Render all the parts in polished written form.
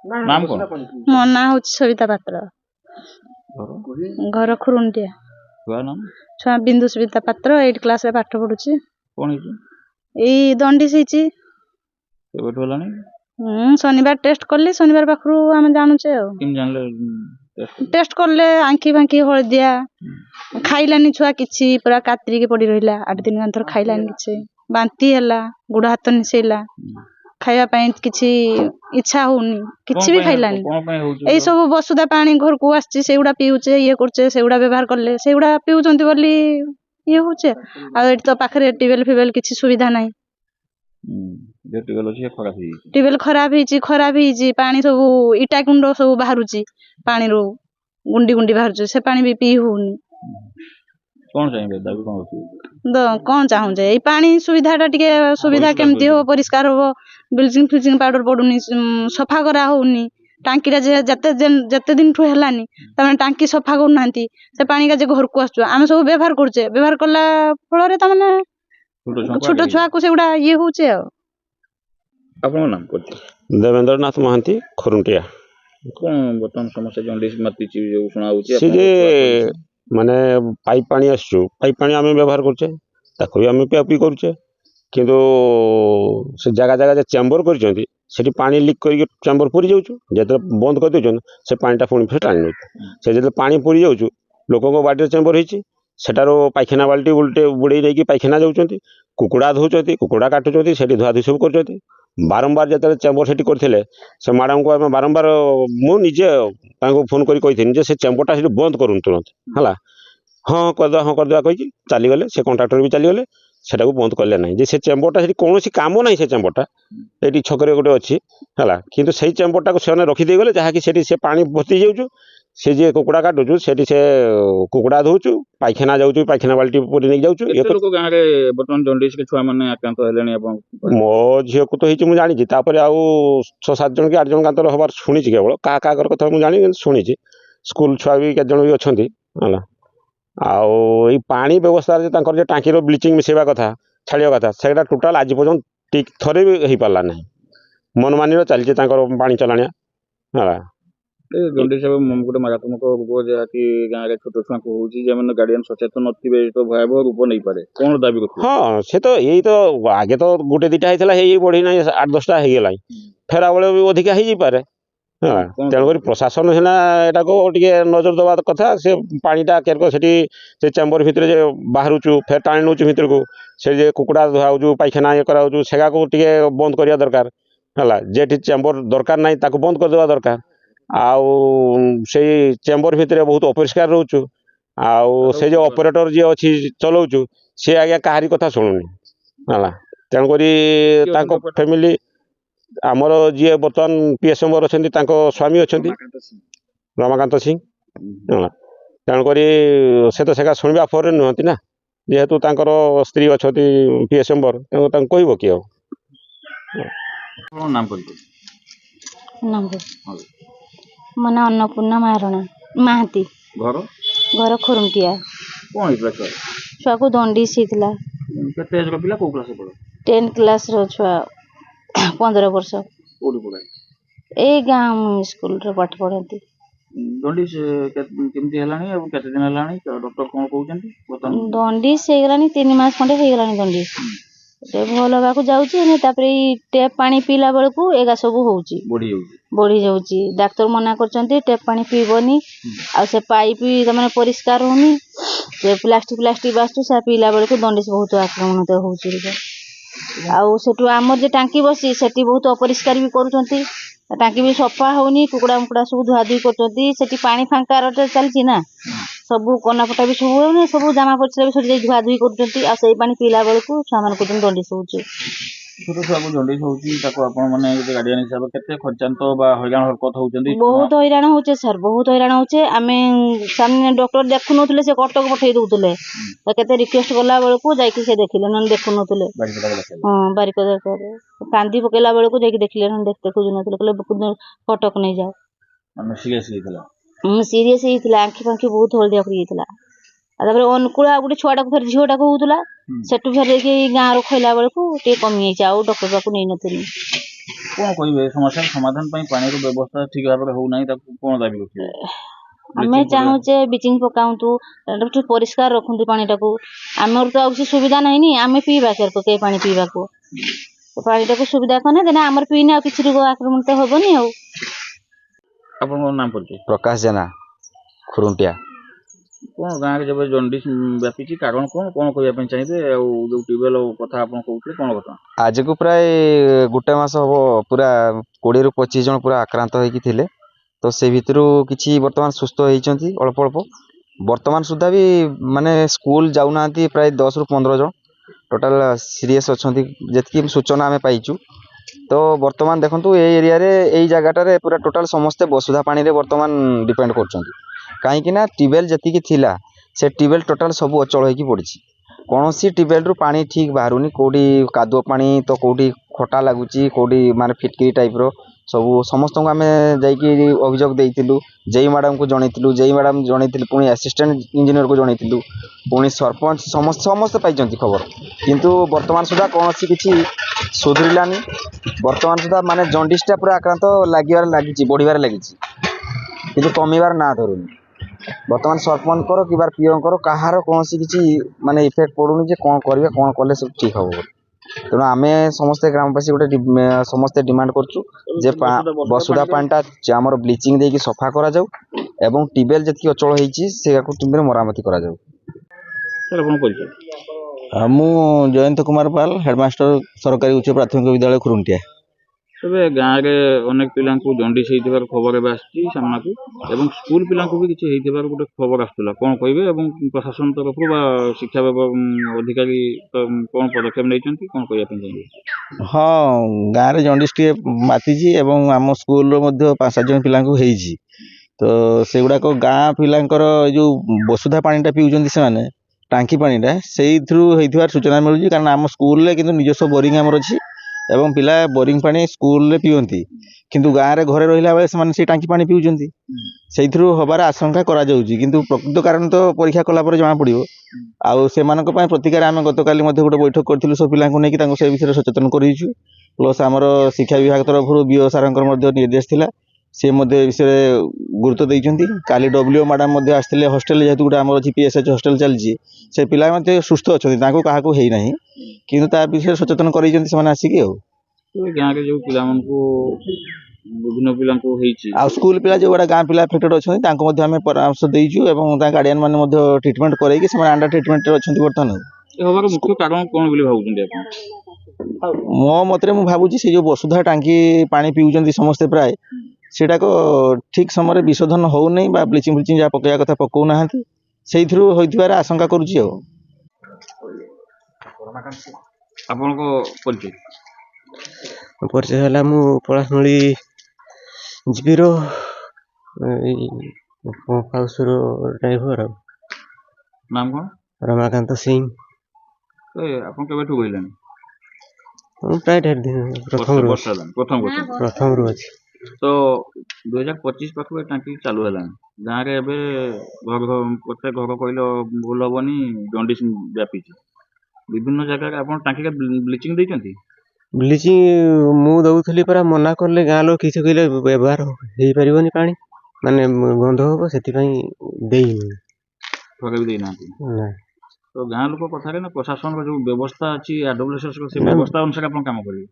नाम कौन मो ना हूँ सविता पात्र घर खुरुंटिया छुआ नाम छुआ बिंदु सविता पात्र 8 क्लास रे पाठ पढुची कौन है एई दंडिस ହେଇଛି केबेठ होलानी शनिवार टेस्ट करली शनिवार पाखरु हम जानूचे किम जानले टेस्ट करले आंखी फांखी हळदिया खाइलानी छुआ किछि पूरा कातरी के पड़ी रहिला 8 दिन अंतर खाइलानी किछि बांती हला गुड़ हाथ निसेला खाइबा पई किछि इच्छा होउनी किछि भी खाइलानी एई सब वसुधा पानी घर को आछि सेउडा पिउचे ये करचे सेउडा व्यवहार करले सेउडा पिउचंती बोली ये होचे आ एट तो पाखरे टिबेल फिबेल किछि सुविधा नाही जे टिबेल खराब हिची पानी सब इटा कुंड सब बाहरुची पानी रो गुंडी गुंडी बाहरुची से पानी भी पी होउनी कौन चाहिए दाबी कौन होती कौन चाहूँ जे पानी सुविधा टा टिके सुविधा केमती हो परिष्कार हो ब्लीचिंग फ्लीचिंग पाउडर पडुनी सफा करा होउनी टांकी रा जे जते दिन ठु हेलानी तमे टांकी सफा करू नांती से पानी का जे घर को आछो हम सब व्यवहार करछे व्यवहार करला फल रे तमने छोटो छुआ को सेउडा ये होचे आपन नाम करछे देवेंद्रनाथ महांती खुरुंटिया कौन बर्तमान समस्या जंडिस माती जो सुना होची से जे माने पाइप पानी आसु पाइप पानी आम व्यवहार करछे ताको भी आम पिया पी करछे किंतु से जगह जगह चैम्बर करछंती सेठी पानी लीक करके चैम्बर पूरी जाउछु जेते बंद कर देछन से पानीटा पुणी फेर टाणी नउछु से जेते पानी पूरी जाउछु लोक को बाडी चैम्बर हिची सेटारो पायखाना बाल्टी उल्टे बुड़े नहीं कि पायखाना जाउछंती कुकुड़ा धोउछंती कुकुड़ा काटुछंती सेठी धुआ धुई सब करछंती बारंबार जेते चैम्बर सेठी करथिले से मैडम को आम बारंबार मु निजे तांको फोन करी कहिथिन जे से चैम्बरटा सेठी बंद करूँ तुरंत हला हाँ करदे कही चली गले से कॉन्ट्राक्टर भी चली गले सेटा को बंद कले ना जे से चैम्बरटा सेठी कोनोसी काम नहीं से चैम्बरटा एटी छकरे गोटे अछि हला किंतु सेही चैम्बरटा को सेने रखी दे गले जहा कि सेठी से पानी भर्ती जाउछु से जे कुकुड़ा काटुछु सेठी से कुकुड़ा धोउछु पायखाना जाउछु पायखाना बाल्टी पूरी नहीं जाउछु ये लोग गां रे बर्तमान जंडिस के छुआ माने आक्रांत हेलेनी अपन मो झियो को तो हिची मु जानि छी तापर आउ 6-7 जन के 8 जन कांतर हबार सुनि छी केवल का का कर कथा मु जानि सुनि छी स्कूल छुआ भी के जन भी अछंती हला आउ ई पानी व्यवस्था जे तांकर जे टांकी रो ब्लीचिंग मिसेबा कथा छाड़िया कथा सेटा टोटल आज पर्यंत ठीक थरे भी हेई पाला नहीं मनमानी रो चलजे तांकर पानी चलाणिया हला जंडिस सब गोटे मारात्मक रोग जहाँकि गाँव में छोट छुआ को होची जे माने गार्डियन सचेतन नथिबे तो भयावह रूप नहीं पारे कौन दाबी करथि हाँ से तो यही तो आगे तो गोटे दिटा हेतला हे बढ़ी ना 8-10टा हे गेला फेरा बेले भी अधिका हे जी पारे हां तेणुकर प्रशासन है ना एटा को टिके नजर दबा कथा से पानीटा केरको सेठी से चैम्बर भितर जे बाहरुचु फेर टाणी नउचु भितर को से जे कुकुड़ा धुआउचु पायखाना ये कराउचु सेगा को टिके बंद करिया दरकार हला जेठी चैम्बर दरकार नाही ताको बंद कर देवा दरकार आउ से चैम्बर भितर बहुत अपरिष्कार रहउचु आउ से जो ऑपरेटर जे अछि चलाउचु से आगे काहारी कथा सुनुनी हला तेणुकरी ताको फैमिली आमर जी बर्तमान पीएस मेंबर अछंती ताको स्वामी अछंती रमाकांत सिंह तेणुकरी से तो सेका सुनबा फर नुहंती ना जेहेतु तांकर स्त्री अछंती पीएस मेंबर तेणु तांको कहबो कि नाम करते नाम मना अन्नपूर्णा महारणा महाती घर खुरुंटिया कौन हितला छुआ को दंडिस हितला केते एज पिला को क्लास पढो 10 क्लास रो छुआ 15 वर्ष कोडी पढाई ए गाम स्कूल रे पाठ पढंती दंडिस केमती हेलानी अब केते दिन हेलानी डॉक्टर कोन कहउचंती दंडिस हे गेलानी 3 मास खंडे हे गेलानी दंडिस से भल होगा जाऊँगी नहीं तापर टेप पानी पीला बेल को एगा सब होउची बढ़ी जाऊँगी डाक्तर मना करचंती टेप पानी पीबनी आ से पाइप तमाने परिष्कार होनी से प्लास्टिक बासु से पीला बेल को दंडिस बहुत आक्रमण होउची आउ सेटु हमर जे टांकी बसी सेटी बहुत अपरिष्कार भी करूचंती टांकी भी सफा होनी कुकुड़ा मुकुड़ा सब धुआ धुई करचंती सेटी पानी फांका रटे चलची ना सब कनापटा भी सब होने सब जामा पछरे भी सरी धुआ धुई करचंती आ सेई पानी पीला बेल को सामान को दंडिस होउची छोटो छुआ को जंडिस होउची ताको आपण माने गार्डियन हिसाब केते खर्चांत बा हैरान हरकत होउचंती बहुत हैरान होचे सर बहुत हैरान होचे आमे सामने डॉक्टर देखु नथले से कटक पठै दउतले केते रिक्वेस्ट करला बेल को जाई कि से देखिले नन देखु नथले हां बारिक दरकार कांदी पकेला बेल को जाई कि देखिले नन देखते खोजु नथले कहले कटक नै जाओ माने सीरियस हितला सीरियस हितला आंखी फांखी बहुत हलदिया पड़ी हितला तापर अनुकूला गोटे छुआटा को फेर झियोटा को होउतला सेटु फेर के गां रो खइला बेल को टे कमी जाऊ डॉक्टर बाकू नै नथली କଣ କହିବେ ସମସ୍ୟାର ସମାଧାନ ପାଇଁ ପାଣିର ବ୍ୟବସ୍ଥା ଠିକ ଭାବରେ ହଉନାହିଁ, ତାକୁ କଣ ଦାବି କରୁଥିବେ? ଆମେ ଚାହୁଁଛେ ବ୍ଲିଚିଂ ପକାନ୍ତୁ, ଟିକେ ପରିଷ୍କାର ରଖନ୍ତୁ ପାଣିଟାକୁ। ଆମର ତ ଆଉ କିଛି ସୁବିଧା ନାହିଁ ନି, ଆମେ ପିଇବା କେଇ ପାଣି ପିଇବାକୁ। ପାଣିଟାକୁ ସୁବିଧା କନେ ଦେନେ ଆମର ପିଇନେ ଆଉ କିଛି ରୋଗ ଆକ୍ରମଣ ତ ହବନି ଆଉ। ଆପଣଙ୍କ ନାମ ପରିଚୟ? ପ୍ରକାଶ ଜେନା, ଖୁରୁଣ୍ଟିଆ। କଣ ଗାଁରେ ଯେବେ ଜଣ୍ଡିସ୍ ବ୍ୟାପିଛି କାରଣ କଣ କଣ କହିବା ପାଇଁ ଚାହିଁବେ? ଆଉ ଯୋଉ ଟ୍ୟୁବୱେଲ କଥା ଆପଣ କହୁଥିଲେ କଣ କଥା? ଆଜିକୁ ପ୍ରାୟ ଗୋଟେ ମାସ ହବ ପୁରା 20ରୁ 25 ଜଣ ପୁରା ଆକ୍ରାନ୍ତ ହେଇକି ଥିଲେ। ତ ସେ ଭିତରୁ କିଛି ବର୍ତ୍ତମାନ ସୁସ୍ଥ ହେଇଛନ୍ତି ଅଳ୍ପ ଅଳ୍ପ। ବର୍ତ୍ତମାନ ସୁଦ୍ଧା ବି ମାନେ ସ୍କୁଲ ଯାଉନାହାନ୍ତି ପ୍ରାୟ 10ରୁ 15 ଜଣ ଟୋଟାଲ ସିରିୟସ୍ ଅଛନ୍ତି ଯେତିକି ସୂଚନା ଆମେ ପାଇଛୁ। ତ ବର୍ତ୍ତମାନ ଦେଖନ୍ତୁ ଏଇ ଏରିଆରେ ଏଇ ଜାଗାଟାରେ ପୁରା ଟୋଟାଲ ସମସ୍ତେ ବସୁଧା ପାଣିରେ ବର୍ତ୍ତମାନ ଡିପେଣ୍ଡ କରୁଛନ୍ତି। କାହିଁକି ନା ଟ୍ୟୁବୱେଲ ଯେତିକି ଥିଲା ସେ ଟ୍ୟୁବୱେଲ ଟୋଟାଲ ସବୁ ଅଚଳ ହେଇକି ପଡ଼ିଛି। କୌଣସି ଟ୍ୟୁବୱେଲରୁ ପାଣି ଠିକ୍ ବାହାରୁନି, କେଉଁଠି କାଦୁଅ ପାଣି ତ କେଉଁଠି ଖଟା ଲାଗୁଛି, କେଉଁଠି ମାନେ ଫିଟକିରି ଟାଇପ୍ର ସବୁ। ସମସ୍ତଙ୍କୁ ଆମେ ଯାଇକି ଅଭିଯୋଗ ଦେଇଥିଲୁ, ଜେଇ ମ୍ୟାଡ଼ାମକୁ ଜଣେଇଥିଲୁ, ଜେଇ ମ୍ୟାଡ଼ାମ ଜଣେଇଥିଲୁ, ପୁଣି ଆସିଷ୍ଟାଣ୍ଟ ଇଞ୍ଜିନିୟରକୁ ଜଣେଇଥିଲୁ, ପୁଣି ସରପଞ୍ଚ ସମସ୍ତେ ପାଇଛନ୍ତି ଖବର। କିନ୍ତୁ ବର୍ତ୍ତମାନ ସୁଦ୍ଧା କୌଣସି କିଛି ସୁଧୁରିଲାନି। ବର୍ତ୍ତମାନ ସୁଦ୍ଧା ମାନେ ଜଣ୍ଡିସ୍ଟା ପୁରା ଆକ୍ରାନ୍ତ ଲାଗିବାରେ ଲାଗିଛି, ବଢ଼ିବାରେ ଲାଗିଛି, କିନ୍ତୁ କମିବାର ନାଁ ଧରୁନି। ବର୍ତ୍ତମାନ ସରପଞ୍ଚଙ୍କର କିମ୍ବା ପିଓଙ୍କର କାହାର କୌଣସି କିଛି ମାନେ ଇଫେକ୍ଟ ପଡ଼ୁନି ଯେ କ'ଣ କରିବେ, କ'ଣ କଲେ ସବୁ ଠିକ୍ ହେବ ବୋଲି। ତେଣୁ ଆମେ ସମସ୍ତେ ଗ୍ରାମବାସୀ ଗୋଟେ ସମସ୍ତେ ଡିମାଣ୍ଡ କରୁଛୁ ଯେ ବସୁଧା ପାଣିଟା ଆମର ବ୍ଲିଚିଂ ଦେଇକି ସଫା କରାଯାଉ ଏବଂ ଟ୍ୟୁବୱେଲ ଯେତିକି ଅଚଳ ହେଇଛି ସେୟାକୁ ଟ୍ୟୁବୱେଲ ମରାମତି କରାଯାଉ। ମୁଁ ଜୟନ୍ତ କୁମାର ପାଲ, ହେଡମାଷ୍ଟର ସରକାରୀ ଉଚ୍ଚ ପ୍ରାଥମିକ ବିଦ୍ୟାଳୟ ଖୁରୁଣ୍ଟିଆ। ଏବେ ଗାଁରେ ଅନେକ ପିଲାଙ୍କୁ ଜଣ୍ଡିସ୍ ହେଇଥିବାର ଖବର ଏବେ ଆସିଛି ସାମ୍ନାକୁ, ଏବଂ ସ୍କୁଲ ପିଲାଙ୍କୁ ବି କିଛି ହେଇଥିବାର ଗୋଟେ ଖବର ଆସୁଥିଲା। କ'ଣ କହିବେ? ଏବଂ ପ୍ରଶାସନ ତରଫରୁ ବା ଶିକ୍ଷା ଅଧିକାରୀ କ'ଣ ପଦକ୍ଷେପ ନେଇଛନ୍ତି, କ'ଣ କହିବା ପାଇଁ ଚାହିଁବେ? ହଁ, ଗାଁରେ ଜଣ୍ଡିସ୍ ଟିକେ ମାତିଛି ଏବଂ ଆମ ସ୍କୁଲର ମଧ୍ୟ 5-7 ଜଣ ପିଲାଙ୍କୁ ହେଇଛି। ତ ସେଗୁଡ଼ାକ ଗାଁ ପିଲାଙ୍କର ଏ ଯେଉଁ ବସୁଧା ପାଣିଟା ପିଉଛନ୍ତି ସେମାନେ, ଟାଙ୍କି ପାଣିଟା, ସେଇଥିରୁ ହେଇଥିବାର ସୂଚନା ମିଳୁଛି। କାରଣ ଆମ ସ୍କୁଲରେ କିନ୍ତୁ ନିଜସ୍ୱ ବୋରିଂ ଆମର ଅଛି ଏବଂ ପିଲା ବୋରିଂ ପାଣି ସ୍କୁଲରେ ପିଅନ୍ତି, କିନ୍ତୁ ଗାଁରେ ଘରେ ରହିଲା ବେଳେ ସେମାନେ ସେଇ ଟାଙ୍କି ପାଣି ପିଉଛନ୍ତି। ସେଇଥିରୁ ହେବାର ଆଶଙ୍କା କରାଯାଉଛି, କିନ୍ତୁ ପ୍ରକୃତ କାରଣ ତ ପରୀକ୍ଷା କଲା ପରେ ଜଣାପଡ଼ିବ। ଆଉ ସେମାନଙ୍କ ପାଇଁ ପ୍ରତିକାର ଆମେ ଗତକାଲି ମଧ୍ୟ ଗୋଟେ ବୈଠକ କରିଥିଲୁ, ସବୁ ପିଲାଙ୍କୁ ନେଇକି ତାଙ୍କୁ ସେ ବିଷୟରେ ସଚେତନ କରିଛୁ। ପ୍ଲସ୍ ଆମର ଶିକ୍ଷା ବିଭାଗ ତରଫରୁ ବିଓ ସାର୍ଙ୍କର ମଧ୍ୟ ନିର୍ଦ୍ଦେଶ ଥିଲା, ସେ ମଧ୍ୟ ଏ ବିଷୟରେ ଗୁରୁତ୍ୱ ଦେଇଛନ୍ତି। କାଲି ଡବ୍ଲ୍ୟୁଓ ମ୍ୟାଡ଼ାମ ମଧ୍ୟ ଆସିଥିଲେ ହଷ୍ଟେଲ, ଯେହେତୁ ଗୋଟେ ଆମର ଅଛି PSH ହଷ୍ଟେଲ ଚାଲିଛି, ସେ ପିଲା ମଧ୍ୟ ସୁସ୍ଥ ଅଛନ୍ତି, ତାଙ୍କୁ କାହାକୁ ହେଇନାହିଁ, କିନ୍ତୁ ତା ବିଷୟରେ ସଚେତନ କରାଇଛନ୍ତି ସେମାନେ ଆସିକି। ଆଉ ଗାଁରେ ଯେଉଁ ପିଲାମାନଙ୍କୁ ବିଭିନ୍ନ ପିଲାଙ୍କୁ ହେଇଛି, ଆଉ ସ୍କୁଲ ପିଲା ଯେଉଁଗୁଡ଼ା ଗାଁ ପିଲା ଆଫେକ୍ଟେଡ୍ ଅଛନ୍ତି ତାଙ୍କୁ ମଧ୍ୟ ଆମେ ପରାମର୍ଶ ଦେଇଛୁ ଏବଂ ତାଙ୍କ ଗାର୍ଡ଼ିଆନ୍ ମାନେ ମଧ୍ୟ ଟ୍ରିଟମେଣ୍ଟ କରାଇକି ସେମାନେ ଆଣ୍ଡର ଟ୍ରିଟମେଣ୍ଟରେ ଅଛନ୍ତି ବର୍ତ୍ତମାନ। ହେବାର ମୁଖ୍ୟ କାରଣ କ'ଣ ବୋଲି ଭାବୁଛନ୍ତି ଆପଣ? ମୋ ମତରେ ମୁଁ ଭାବୁଛି ସେ ଯେଉଁ ବସୁଧା ଟାଙ୍କି ପାଣି ପିଉଛନ୍ତି ସମସ୍ତେ ପ୍ରାୟ, ସେଇଟାକ ଠିକ୍ ସମୟରେ ବିଶୋଧନ ହେଉନାହିଁ ବା ବ୍ଲିଚିଂ ଯାହା ପକାଇବା କଥା ପକାଉନାହାନ୍ତି, ସେଇଥିରୁ ହୋଇଥିବାର ଆଶଙ୍କା କରୁଛି। ଆଉ ଆପଣଙ୍କ ପରିଚୟ? ପରିଚୟ ହେଲା, ମୁଁ ପଳାଶୁଣୀ ଜିପିର ହାଉସର ଡ୍ରାଇଭର। ଆଉ ନାମ କ'ଣ? ରମାକାନ୍ତ ସିଂ। ଆପଣ କେବେଠୁ କହିଲେଣି? ମୁଁ ପ୍ରାୟ 1.5 ଦିନ ପ୍ରଥମରୁ ଅଛି। ତ 2025 ପାଖରୁ ଏ ଟାଙ୍କି ଚାଲୁ ହେଲାଣି। ଗାଁରେ ଏବେ ପ୍ରତ୍ୟେକ ଘର କହିଲେ ଭୁଲ ହବନି, ଜଣ୍ଡିସ୍ ବ୍ୟାପିଛି ବିଭିନ୍ନ ଜାଗାରେ। ଆପଣ ଟାଙ୍କିରେ ବ୍ଲିଚିଂ ଦେଇଛନ୍ତି? ବ୍ଲିଚିଂ ମୁଁ ଦଉଥିଲି ପରା, ମନା କଲେ ଗାଁ ଲୋକ। କିଛି କହିଲେ ବ୍ୟବହାର ହେଇପାରିବନି, ପାଣି ମାନେ ଗନ୍ଧ ହବ, ସେଥିପାଇଁ ଦେଇନି। ଘରେ ବି ଦେଇନାହାନ୍ତି? ନା। ତ ଗାଁ ଲୋକ କଥାରେ ନା ପ୍ରଶାସନର ଯେଉଁ ବ୍ୟବସ୍ଥା ଅଛି AWSS ସେ ବ୍ୟବସ୍ଥା ଅନୁସାରେ ଆପଣ କାମ କରିବେ।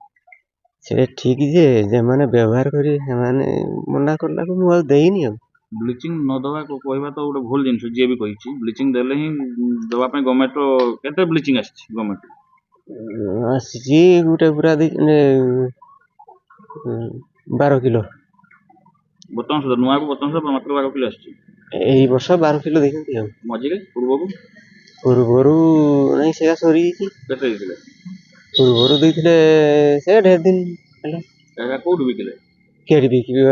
ସେ ଠିକ୍ ଯେ ଯେମାନେ ବ୍ୟବହାର କରିବେ ସେମାନେ ମନା କଲାକୁ ମୁଁ ଆଉ ଦେଇନି। ଆଉ ବ୍ଲିଚିଂ ନ ଦେବା କହିବା ତ ଗୋଟେ ଭୁଲ ଜିନିଷ। ଯିଏ ବି କହିଛି ବ୍ଲିଚିଂ ଦେଲେ ହିଁ ଦେବା ପାଇଁ ଗଭର୍ଣ୍ଣମେଣ୍ଟର କେତେ ବ୍ଲିଚିଂ ଆସିଛି? ଗଭର୍ଣ୍ଣମେଣ୍ଟ ଆସିଛି ଗୋଟେ ପୁରା 12 କିଲୋ। ବର୍ତ୍ତମାନ ସୁଦ୍ଧା ନୂଆକୁ ବର୍ତ୍ତମାନ ସୁଦ୍ଧା ମାତ୍ର 12 କିଲୋ ଆସିଛି। ଏଇ ବର୍ଷ 12 କିଲୋ ଦେଇଛନ୍ତି। ଆଉ ମଝିରେ ପୂର୍ବରୁ ନାଇଁ, ସେଟା ସରିଯାଇଛି। କେତେ ଦେଇଥିଲେ? ପୂର୍ବରୁ ଦେଇଥିଲେ ସେ 1.5 ଦିନ ହେଲା। କୋଉଠି ବିକିଲେ? କେଠି ବିକିବି,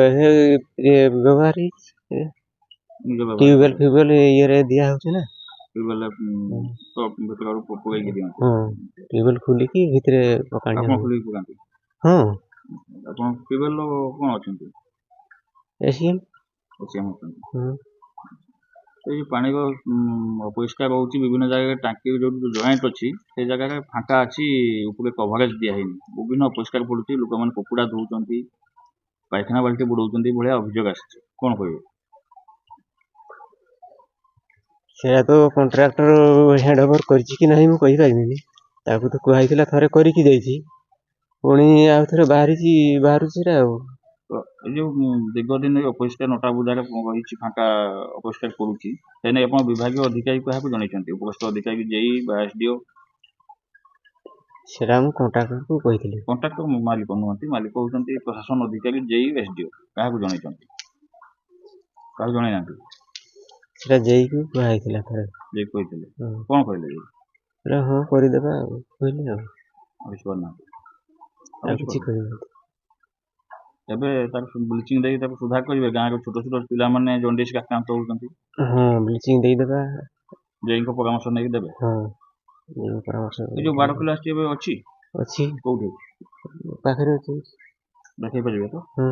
ବ୍ୟବହାର ହେଇଛି। ଟ୍ୟୁବୱେଲ ଫ୍ୟୁବୱେଲ ଇଏରେ ଦିଆ ହଉଛି ନା। ଟ୍ୟୁବୱେଲ ଖୋଲିକି ଭିତରେ ପକାଣି। ଆପଣ ଖୋଲିକି ପକାନ୍ତି? ହଁ। ଆପଣ ଟ୍ୟୁବୱେଲ କ'ଣ ଅଛନ୍ତି? ଏସିଏମ୍ ଅଛନ୍ତି। ଏଇ ପାଣିର ଅପରିଷ୍କାର ରହୁଛି ବିଭିନ୍ନ ଜାଗାରେ ଟାଙ୍କି ଯୋଉଠି ଜଏଣ୍ଟ ଅଛି ସେ ଜାଗାରେ ଫାଙ୍କା ଅଛି ଉପରେ କଭରେଜ ଦିଆ ହେଇନି ବିଭିନ୍ନ ଅପରିଷ୍କାର ପଡୁଛି ଲୋକମାନେ କପଡ଼ା ଧୋଉଛନ୍ତି ପାଇଖାନା ବାଲ୍ଟି ବୁଡଉଛନ୍ତି ଭଳିଆ ଅଭିଯୋଗ ଆସିଛି କଣ କହିବେ? ସେଇଟା ତ କଣ୍ଟ୍ରାକ୍ଟର ହ୍ୟାଣ୍ଡ ଓଭର କରିଛି କି ନାହିଁ ମୁଁ କହିପାରିବିନି। ତାକୁ ତ କୁହାହେଇଥିଲା ଥରେ କରିକି ଯାଇଛି, ପୁଣି ଆଉ ଥରେ ବାହାରୁଛି ସେଇଟା ଆଉ। ତ ଏଇ ଯୋଉ ଦୀର୍ଘ ଦିନ ଅପରିଷ୍କାର ନଟା ବୁଦାରେ ରହିଛି ଫାଙ୍କା ଅପରିଷ୍କାର କରୁଛି ସେ ନେଇ ଆପଣ ବିଭାଗୀୟ ଅଧିକାରୀ କାହାକୁ ଜଣେଇଛନ୍ତି ଉପରିସ୍ଥ ଅଧିକାରୀ ଜେଇ ବା ଏସଡିଓ? ସେଇଟା ମୁଁ କଣ୍ଟ୍ରାକ୍ଟରକୁ କହିଥିଲି। କଣ୍ଟ୍ରାକ୍ଟର ମାଲିକ ନୁହନ୍ତି, ମାଲିକ ହଉଛନ୍ତି ପ୍ରଶାସନ ଅଧିକାରୀ ଜେଇ ଏସଡିଓ। କାହାକୁ ଜଣେଇଛନ୍ତି? କାହାକୁ ଜଣେଇନାହାନ୍ତି? ସେଇଟା ଜେଇକୁ କୁହାହେଇଥିଲା ଥରେ। ଜେଇ କହିଥିଲେ, ହଁ କଣ କହିଲେ ଜେଇ? ସେଇଟା ହଁ କରିଦେବା ଆଉ କହିଲି ଆଉ। ଆଉ କିଛି କରିନାହାନ୍ତି? ଆଉ କିଛି କହିନାହାନ୍ତି। ଏବେ ତାକୁ ବ୍ଲିଚିଂ ଦେଇକି ତାକୁ ସୁଧାର କରିବେ, ଗାଁର ଛୋଟ ଛୋଟ ପିଲାମାନେ ଜଣ୍ଡିସ୍ ଆକ୍ରାନ୍ତ ହଉଛନ୍ତି। ହଁ ବ୍ଲିଚିଂ ଦେଇଦେବା। ଜେଇଙ୍କ ପରାମର୍ଶ ନେଇକି ଦେବେ। ହଁ ଜେଇଙ୍କ ପରାମର୍ଶ ଏ ଯୋଉ ବାରକୁଲା ଆସିଛି ଏବେ ଅଛି ଅଛି କୋଉଠି ପାଖରେ ଅଛି। ଦେଖେଇ ପାରିବେ ତ? ହଁ।